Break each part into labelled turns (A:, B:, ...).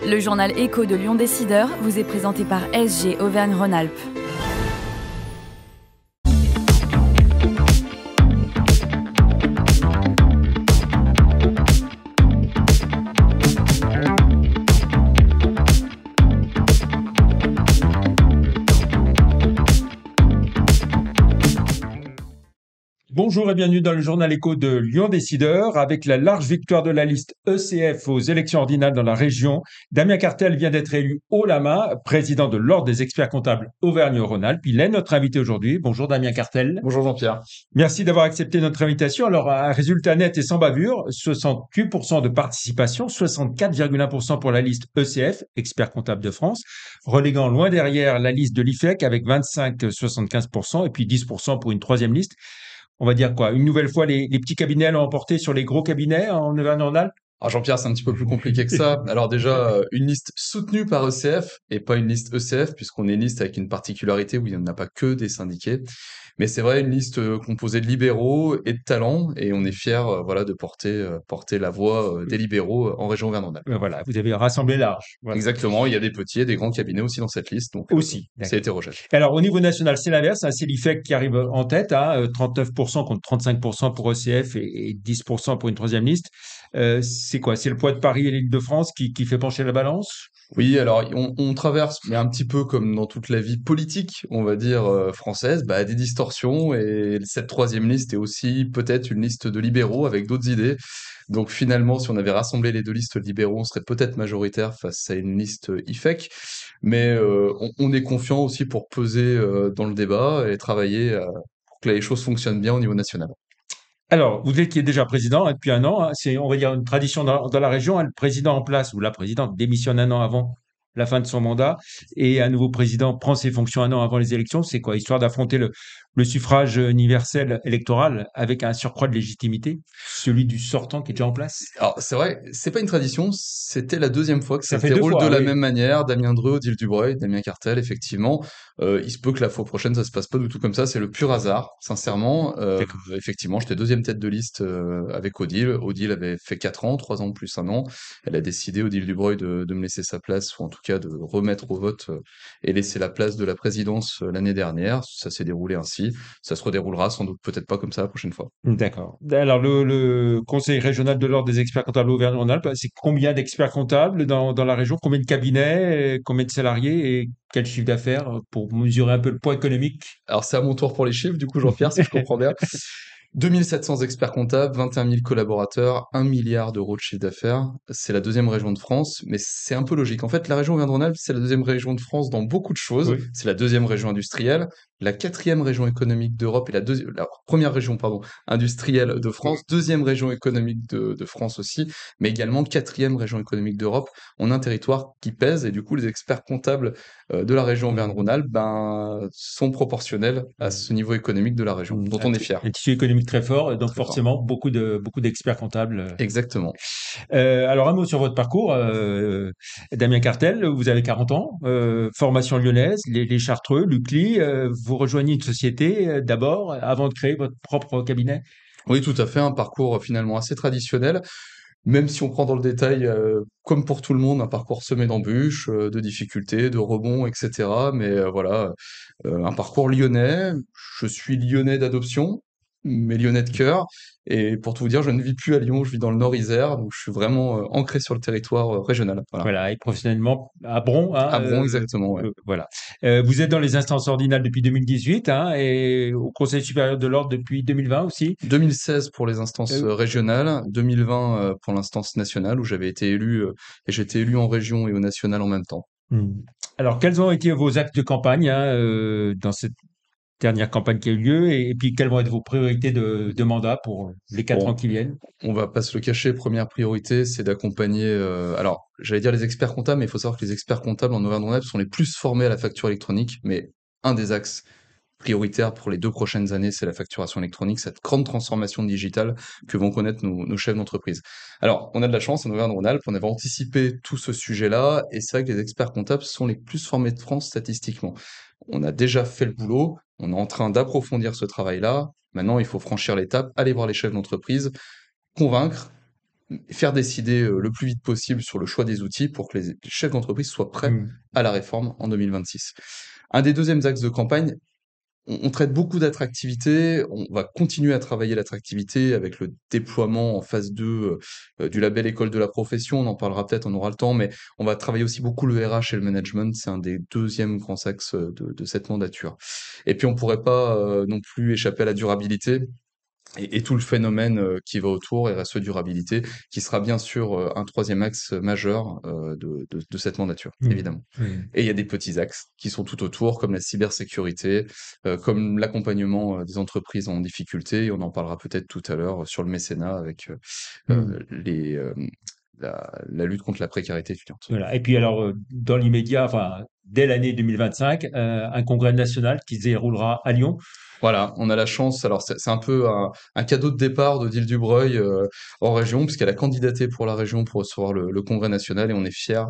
A: Le journal Écho de Lyon Décideur vous est présenté par SG Auvergne-Rhône-Alpes.
B: Bonjour et bienvenue dans le journal Écho de Lyon Décideur. Avec la large victoire de la liste ECF aux élections ordinales dans la région, Damien Cartel vient d'être élu haut la main, président de l'Ordre des experts comptables Auvergne-Rhône-Alpes. Il est notre invité aujourd'hui. Bonjour Damien Cartel.
C: Bonjour Jean-Pierre.
B: Merci d'avoir accepté notre invitation. Alors, un résultat net et sans bavure, 68% de participation, 64,1% pour la liste ECF, expert comptable de France, reléguant loin derrière la liste de l'IFEC avec 25,75% et puis 10% pour une troisième liste. On va dire quoi? Une nouvelle fois, les petits cabinets l'ont emporté sur les gros cabinets en Auvergne-Rhône-Alpes?
C: Alors Jean-Pierre, c'est un petit peu plus compliqué que ça. Alors déjà, une liste soutenue par ECF et pas une liste ECF, puisqu'on est une liste avec une particularité où il n'y en a pas que des syndiqués. Mais c'est vrai, une liste composée de libéraux et de talents, et on est fiers voilà, de porter la voix des libéraux en région Auvergne-Rhône-Alpes.
B: Voilà, vous avez rassemblé large. Voilà.
C: Exactement, il y a des petits et des grands cabinets aussi dans cette liste, donc
B: Aussi,
C: c'est hétérogène.
B: Alors, au niveau national, c'est l'inverse. C'est l'IFEC qui arrive en tête, 39% contre 35% pour ECF et 10% pour une troisième liste. C'est quoi? C'est le poids de Paris et l'Île-de-France qui fait pencher la balance?
C: Oui, alors on traverse, mais un petit peu comme dans toute la vie politique, on va dire, française, des distorsions, et cette troisième liste est aussi peut-être une liste de libéraux avec d'autres idées. Donc finalement, si on avait rassemblé les deux listes libéraux, on serait peut-être majoritaire face à une liste IFEC. Mais on est confiant aussi pour peser dans le débat et travailler pour que les choses fonctionnent bien au niveau national.
B: Alors, vous étiez déjà président depuis un an. C'est, on va dire, une tradition dans la région. Le président en place ou la présidente démissionne un an avant la fin de son mandat et un nouveau président prend ses fonctions un an avant les élections. C'est quoi? Histoire d'affronter le suffrage universel électoral avec un surcroît de légitimité, celui du sortant qui est déjà en place?
C: Alors, c'est vrai, c'est pas une tradition, c'était la deuxième fois que ça
B: Ça
C: se
B: fait deux
C: déroule de
B: fois,
C: la
B: oui.
C: même manière. Damien Dreux, Odile Dubreuil, Damien Cartel, effectivement. Il se peut que la fois prochaine, ça se passe pas du tout comme ça, c'est le pur hasard, sincèrement.
B: D'accord.
C: Effectivement, j'étais deuxième tête de liste avec Odile. Odile avait fait 4 ans, 3 ans plus un an. Elle a décidé, Odile Dubreuil, de me laisser sa place, ou en tout cas de remettre au vote et laisser la place de la présidence l'année dernière. Ça s'est déroulé ainsi. Ça se redéroulera sans doute peut-être pas comme ça la prochaine fois.
B: D'accord. Alors, le Conseil régional de l'Ordre des experts comptables Auvergne-Rhône-Alpes, c'est combien d'experts comptables dans la région? Combien de cabinets? Combien de salariés? Et quel chiffre d'affaires pour mesurer un peu le poids économique?
C: Alors c'est à mon tour pour les chiffres, du coup, Jean-Pierre, si je comprends bien. 2700 experts comptables, 21 000 collaborateurs, 1 milliard d'euros de chiffre d'affaires. C'est la deuxième région de France, mais c'est un peu logique. En fait, la région Auvergne-Rhône-Alpes, c'est la deuxième région de France dans beaucoup de choses.
B: Oui.
C: C'est la deuxième région industrielle, la quatrième région économique d'Europe et la première région, pardon, industrielle de France, deuxième région économique de France aussi, mais également quatrième région économique d'Europe. On a un territoire qui pèse et du coup, les experts comptables de la région Auvergne-Rhône-Alpes sont proportionnels à ce niveau économique de la région, dont on est fier.
B: Un tissu économique très fort, donc
C: Très fort.
B: forcément beaucoup d'experts comptables.
C: Exactement.
B: Alors un mot sur votre parcours, Damien Cartel, vous avez 40 ans, formation lyonnaise, les Chartreux, l'UCLI, vous rejoignez une société d'abord avant de créer votre propre cabinet?
C: Oui, tout à fait, un parcours finalement assez traditionnel, même si on prend dans le détail, comme pour tout le monde, un parcours semé d'embûches, de difficultés, de rebonds, etc. Mais voilà, un parcours lyonnais. Je suis lyonnais d'adoption, mais lyonnais de cœur. Et pour tout vous dire, je ne vis plus à Lyon, je vis dans le Nord-Isère, donc je suis vraiment ancré sur le territoire régional. Voilà.
B: Voilà, et professionnellement à Bron,
C: À Bron, exactement, ouais.
B: voilà. Vous êtes dans les instances ordinales depuis 2018, et au Conseil supérieur de l'Ordre depuis 2020 aussi.
C: 2016 pour les instances
B: Euh,
C: régionales, 2020 pour l'instance nationale où j'avais été élu et j'étais élu en région et au national en même temps.
B: Alors, quels ont été vos actes de campagne dans cette dernière campagne qui a eu lieu, et puis quelles vont être vos priorités de mandat pour les 4 ans
C: Bon,
B: qui viennent?
C: on va pas se le cacher, première priorité, c'est d'accompagner, alors j'allais dire les experts comptables, mais il faut savoir que les experts comptables en Auvergne-Rhône-Alpes sont les plus formés à la facture électronique, mais un des axes prioritaires pour les 2 prochaines années, c'est la facturation électronique, cette grande transformation digitale que vont connaître nos chefs d'entreprise. Alors, on a de la chance en Auvergne-Rhône-Alpes, on avait anticipé tout ce sujet-là, et c'est vrai que les experts comptables sont les plus formés de France statistiquement. On a déjà fait le boulot, on est en train d'approfondir ce travail-là. Maintenant, il faut franchir l'étape, aller voir les chefs d'entreprise, convaincre, faire décider le plus vite possible sur le choix des outils pour que les chefs d'entreprise soient prêts
B: Mmh.
C: à la réforme en 2026. Un des deuxièmes axes de campagne, on traite beaucoup d'attractivité, on va continuer à travailler l'attractivité avec le déploiement en phase 2 du label école de la profession, on en parlera peut-être, on aura le temps, mais on va travailler aussi beaucoup le RH et le management, c'est un des deuxièmes grands axes de cette mandature. Et puis on pourrait pas non plus échapper à la durabilité et tout le phénomène qui va autour, RSE durabilité, qui sera bien sûr un troisième axe majeur de cette mandature,
B: Mmh.
C: évidemment.
B: Mmh.
C: Et il y a des petits axes qui sont tout autour, comme la cybersécurité, comme l'accompagnement des entreprises en difficulté. Et on en parlera peut-être tout à l'heure sur le mécénat avec
B: Mmh.
C: les, la lutte contre la précarité étudiante.
B: Voilà. Et puis alors, dans l'immédiat, enfin, dès l'année 2025, un congrès national qui se déroulera à Lyon.
C: Voilà, on a la chance. Alors c'est un peu un cadeau de départ d'Odile Dubreuil en région, puisqu'elle a candidaté pour la région pour recevoir le congrès national, et on est fiers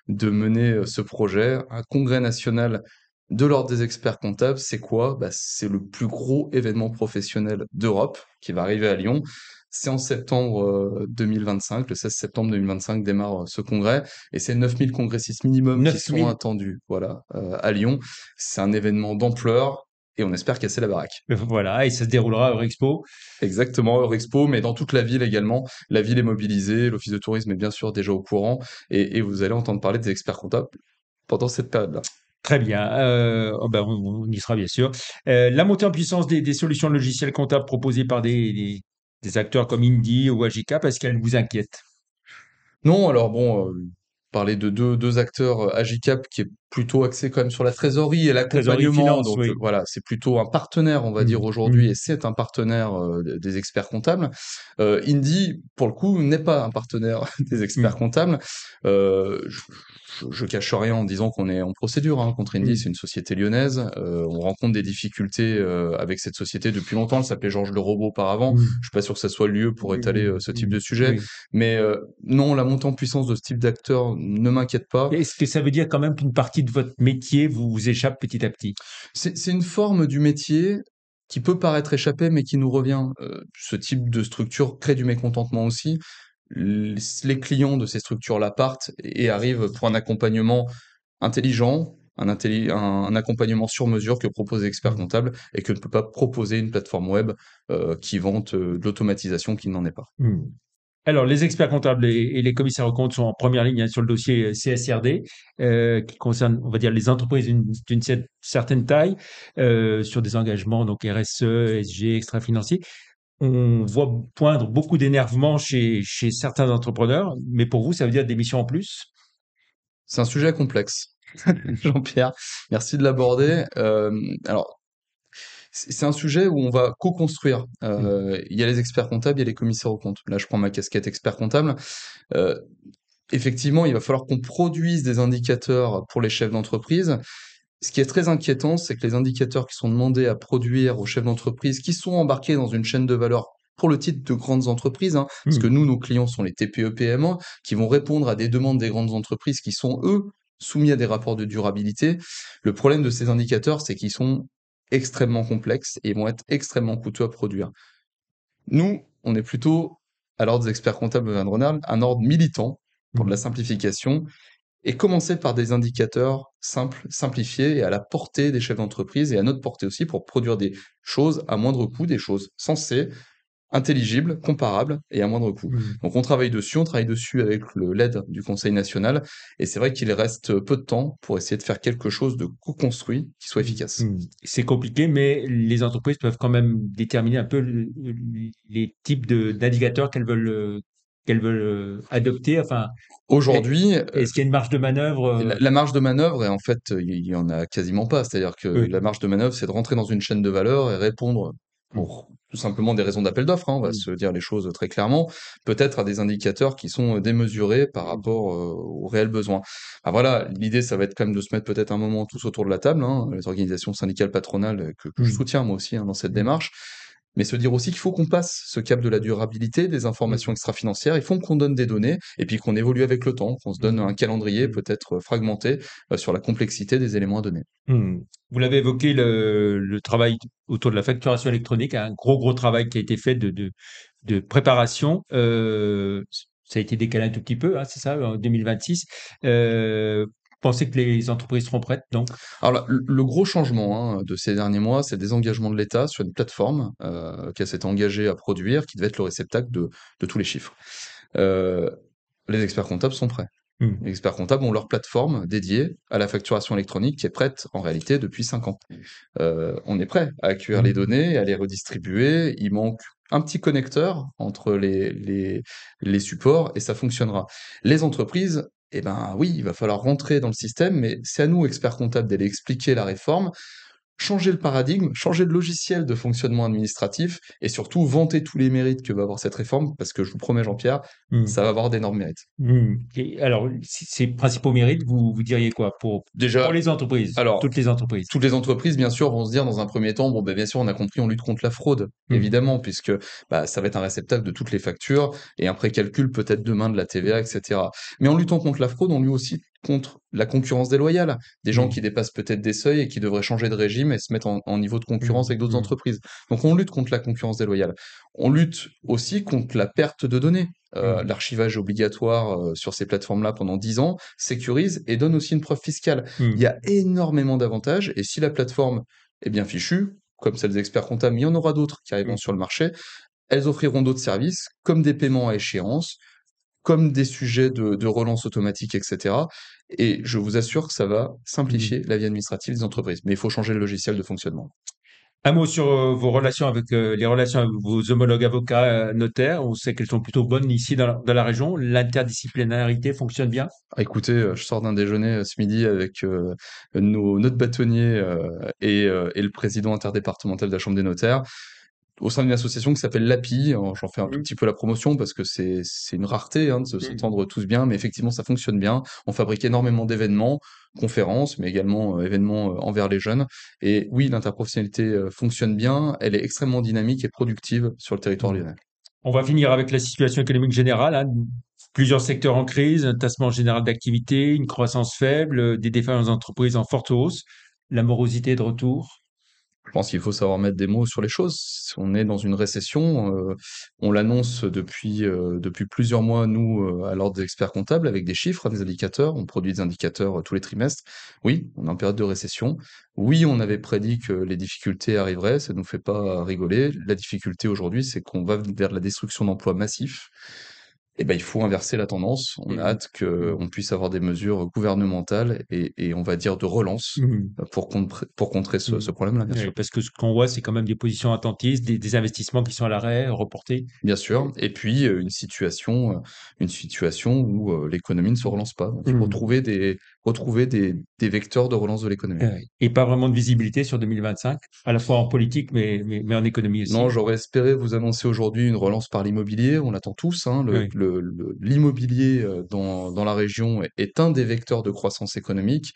C: de mener ce projet. Un congrès national de l'ordre des experts comptables, c'est quoi? Bah, c'est le plus gros événement professionnel d'Europe qui va arriver à Lyon. C'est en septembre 2025, le 16 septembre 2025 démarre ce congrès, et c'est 9000 congressistes minimum qui sont
B: 9000.
C: attendus, voilà, à Lyon. C'est un événement d'ampleur et on espère casser la baraque.
B: Voilà, et ça se déroulera à Eurexpo.
C: Exactement, Eurexpo, mais dans toute la ville également. La ville est mobilisée, l'office de tourisme est bien sûr déjà au courant, et vous allez entendre parler des experts comptables pendant cette période-là.
B: Très bien. Oh ben, on y sera bien sûr. La montée en puissance des solutions logicielles comptables proposées par des acteurs comme Indie ou Agicap, est-ce qu'elle vous inquiète?
C: Non, alors bon, parler de deux acteurs, Agicap qui est plutôt axé quand même sur la trésorerie et
B: Trésorerie,
C: l'accompagnement,
B: finance,
C: donc
B: oui.
C: voilà, c'est plutôt un partenaire, on va dire
B: Mmh,
C: aujourd'hui,
B: mmh,
C: et c'est un partenaire, des experts comptables. Indie, pour le coup, n'est pas un partenaire des experts
B: mmh,
C: comptables. Je cache rien en disant qu'on est en procédure, hein, contre Indie,
B: mmh,
C: c'est une société lyonnaise. On rencontre des difficultés, avec cette société depuis longtemps. Elle s'appelait Georges Le Robot auparavant.
B: mmh,
C: Je suis pas sûr que ça soit le lieu pour étaler,
B: mmh,
C: ce type
B: mmh,
C: de sujet.
B: oui.
C: Mais non, la montée en puissance de ce type d'acteur ne m'inquiète pas.
B: Est-ce que ça veut dire quand même qu'une partie de votre métier vous échappe petit à petit?
C: C'est une forme du métier qui peut paraître échapper, mais qui nous revient. Ce type de structure crée du mécontentement aussi. Les clients de ces structures-là partent et arrivent pour un accompagnement intelligent, un accompagnement sur mesure que propose l'expert
B: Mmh.
C: comptable et que ne peut pas proposer une plateforme web qui vante de l'automatisation qui n'en est pas.
B: Mmh. Alors, les experts comptables et les commissaires aux comptes sont en première ligne hein, sur le dossier CSRD, qui concerne, on va dire, les entreprises d'une certaine taille, sur des engagements, donc RSE, SG, extra-financiers. On voit poindre beaucoup d'énervement chez certains entrepreneurs, mais pour vous, ça veut dire des missions en plus?
C: C'est un sujet complexe. Jean-Pierre, merci de l'aborder. Alors, c'est un sujet où on va co-construire.
B: Mmh.
C: Il y a les experts comptables, il y a les commissaires aux comptes. Là, je prends ma casquette expert comptable. Euh, Effectivement, il va falloir qu'on produise des indicateurs pour les chefs d'entreprise. Ce qui est très inquiétant, c'est que les indicateurs qui sont demandés à produire aux chefs d'entreprise, qui sont embarqués dans une chaîne de valeur pour le titre de grandes entreprises, hein, parce que
B: Mmh.
C: nous, nos clients sont les TPE-PME, qui vont répondre à des demandes des grandes entreprises qui sont, eux, soumis à des rapports de durabilité. Le problème de ces indicateurs, c'est qu'ils sont extrêmement complexes et ils vont être extrêmement coûteux à produire. Nous, on est plutôt, à l'ordre des experts comptables de Van Ronald, un ordre militant pour de la
B: Mmh.
C: simplification et commencer par des indicateurs simples, simplifiés et à la portée des chefs d'entreprise et à notre portée aussi pour produire des choses à moindre coût, des choses sensées, intelligibles, comparables et à moindre coût.
B: Mmh.
C: Donc on travaille dessus avec l'aide du Conseil national et c'est vrai qu'il reste peu de temps pour essayer de faire quelque chose de co-construit qui soit
B: Mmh.
C: efficace.
B: Mmh. C'est compliqué, mais les entreprises peuvent quand même déterminer un peu les types d'indicateurs qu'elles veulent adopter. Enfin, est-
C: Aujourd'hui,
B: est-ce qu'il y a une marge de manœuvre?
C: la marge de manœuvre est en fait, il y en a quasiment pas. C'est-à-dire que
B: Oui.
C: la marge de manœuvre, c'est de rentrer dans une chaîne de valeur et répondre
B: Mmh.
C: pour tout simplement des raisons d'appel d'offres, hein, on va
B: Mmh.
C: se dire les choses très clairement, peut-être à des indicateurs qui sont démesurés par
B: Mmh.
C: rapport aux réels besoins. Ah voilà, l'idée, ça va être quand même de se mettre peut-être un moment tous autour de la table, hein, les organisations syndicales patronales que je
B: Mmh.
C: soutiens moi aussi hein, dans cette
B: Mmh.
C: démarche, mais se dire aussi qu'il faut qu'on passe ce cap de la durabilité, des informations
B: Mmh.
C: extra-financières, il faut qu'on donne des données, et puis qu'on évolue avec le temps, qu'on se donne
B: Mmh.
C: un calendrier
B: Mmh.
C: peut-être fragmenté sur la complexité des éléments à donner.
B: Mmh. Vous l'avez évoqué, le travail autour de la facturation électronique, un gros travail qui a été fait de préparation. Ça a été décalé un tout petit peu, hein, c'est ça, en 2026. Pensez que les entreprises seront prêtes, donc?
C: Alors le gros changement, hein, de ces derniers mois, c'est le désengagement de l'État sur une plateforme, qu'elle s'était engagée à produire, qui devait être le réceptacle de tous les chiffres. Heu, les experts comptables sont prêts.
B: Mmh.
C: Les experts comptables ont leur plateforme dédiée à la facturation électronique qui est prête en réalité depuis 5 ans. On est prêt à accueillir les
B: Mmh.
C: données, à les redistribuer. Il manque un petit connecteur entre les supports et ça fonctionnera. Les entreprises, eh ben oui, il va falloir rentrer dans le système, mais c'est à nous, experts comptables, d'aller expliquer la réforme, changer le paradigme, changer de logiciel de fonctionnement administratif et surtout vanter tous les mérites que va avoir cette réforme, parce que je vous promets, Jean-Pierre,
B: Mmh.
C: ça va avoir d'énormes mérites.
B: Mmh. Et alors, ces principaux mérites, vous diriez quoi pour
C: Déjà,
B: les entreprises,
C: alors,
B: toutes les entreprises?
C: toutes les entreprises, bien sûr, vont se dire dans un premier temps, bon, ben, bien sûr, on a compris, on lutte contre la fraude,
B: Mmh.
C: évidemment, puisque bah, ça va être un réceptacle de toutes les factures et un précalcul peut-être demain de la TVA, etc. Mais en luttant contre la fraude, on lutte aussi contre la concurrence déloyale, des gens
B: Mmh.
C: qui dépassent peut-être des seuils et qui devraient changer de régime et se mettre en niveau de concurrence
B: Mmh.
C: avec d'autres
B: Mmh.
C: entreprises. Donc on lutte contre la concurrence déloyale. On lutte aussi contre la perte de données.
B: Mmh.
C: L'archivage obligatoire sur ces plateformes-là pendant 10 ans sécurise et donne aussi une preuve fiscale. Il y
B: Mmh.
C: a énormément d'avantages et si la plateforme est bien fichue, comme celle des experts comptables, mais il y en aura d'autres qui arriveront
B: Mmh.
C: sur le marché, elles offriront d'autres services, comme des paiements à échéance, comme des sujets de relance automatique, etc. Et je vous assure que ça va
B: Mmh.
C: simplifier la vie administrative des entreprises. Mais il faut changer le logiciel de fonctionnement.
B: Un mot sur vos relations avec les relations avec vos homologues avocats, notaires. On sait qu'elles sont plutôt bonnes ici dans la région. L'interdisciplinarité fonctionne bien?
C: Ah, écoutez, je sors d'un déjeuner ce midi avec notre bâtonnier et le président interdépartemental de la Chambre des notaires. Au sein d'une association qui s'appelle l'API, alors j'en fais un tout
B: Mmh.
C: petit peu la promotion parce que c'est une rareté, hein, de se
B: Mmh.
C: s'entendre tous bien, mais effectivement ça fonctionne bien. On fabrique énormément d'événements, conférences, mais également, événements, envers les jeunes et oui, l'interprofessionnalité, fonctionne bien, elle est extrêmement dynamique et productive sur le territoire
B: Mmh.
C: lyonnais.
B: On va finir avec la situation économique générale, hein. Plusieurs secteurs en crise, un tassement général d'activité, une croissance faible, des défaillances d'entreprises en forte hausse, la morosité de retour.
C: Je pense qu'il faut savoir mettre des mots sur les choses. On est dans une récession, on l'annonce depuis plusieurs mois, nous, à l'ordre des experts comptables, avec des chiffres, des indicateurs. On produit des indicateurs, tous les trimestres. Oui, on est en période de récession. Oui, on avait prédit que les difficultés arriveraient, ça nous fait pas rigoler. La difficulté aujourd'hui, c'est qu'on va vers de la destruction d'emplois massifs. Et ben, il faut inverser la tendance. On a
B: Mmh.
C: hâte
B: Mmh.
C: qu'on puisse avoir des mesures gouvernementales et on va dire de relance,
B: Mmh.
C: pour contrer ce
B: Mmh.
C: ce problème-là, bien
B: Ouais,
C: sûr.
B: parce que ce qu'on voit, c'est quand même des positions attentistes, des investissements qui sont à l'arrêt, reportés.
C: Bien sûr, et puis, une situation où, l'économie ne se relance pas. Donc il faut
B: Mmh.
C: retrouver des vecteurs de relance de l'économie.
B: Et pas vraiment de visibilité sur 2025, à la fois en politique, mais en économie
C: Non,
B: aussi.
C: j'aurais espéré vous annoncer aujourd'hui une relance par l'immobilier, on l'attend tous, hein.
B: Oui.
C: L'immobilier, dans la région est un des vecteurs de croissance économique.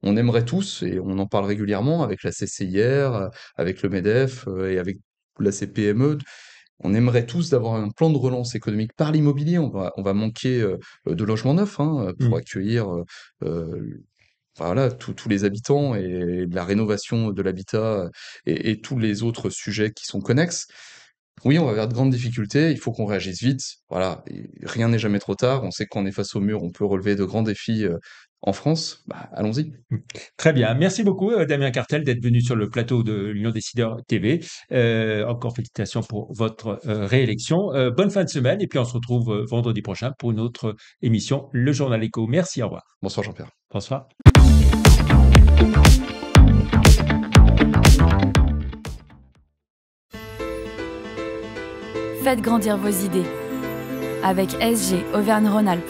C: On aimerait tous, et on en parle régulièrement avec la CCIR, avec le MEDEF, et avec la CPME. On aimerait tous d'avoir un plan de relance économique par l'immobilier. On va manquer, de logements neufs, hein, pour
B: Mmh.
C: accueillir, enfin voilà, tous les habitants et de la rénovation de l'habitat, et tous les autres sujets qui sont connexes. Oui, on va vers de grandes difficultés, il faut qu'on réagisse vite. Voilà, et rien n'est jamais trop tard. On sait que quand on est face au mur, on peut relever de grands défis, en France. Bah, allons-y.
B: Mmh. Très bien. Merci beaucoup, Damien Cartel, d'être venu sur le plateau de l'Union Décideur TV. Encore félicitations pour votre réélection. Bonne fin de semaine et puis on se retrouve vendredi prochain pour une autre émission, Le Journal Écho. Merci, au revoir.
C: Bonsoir Jean-Pierre.
B: Bonsoir.
A: Faites grandir vos idées avec SG Auvergne-Rhône-Alpes.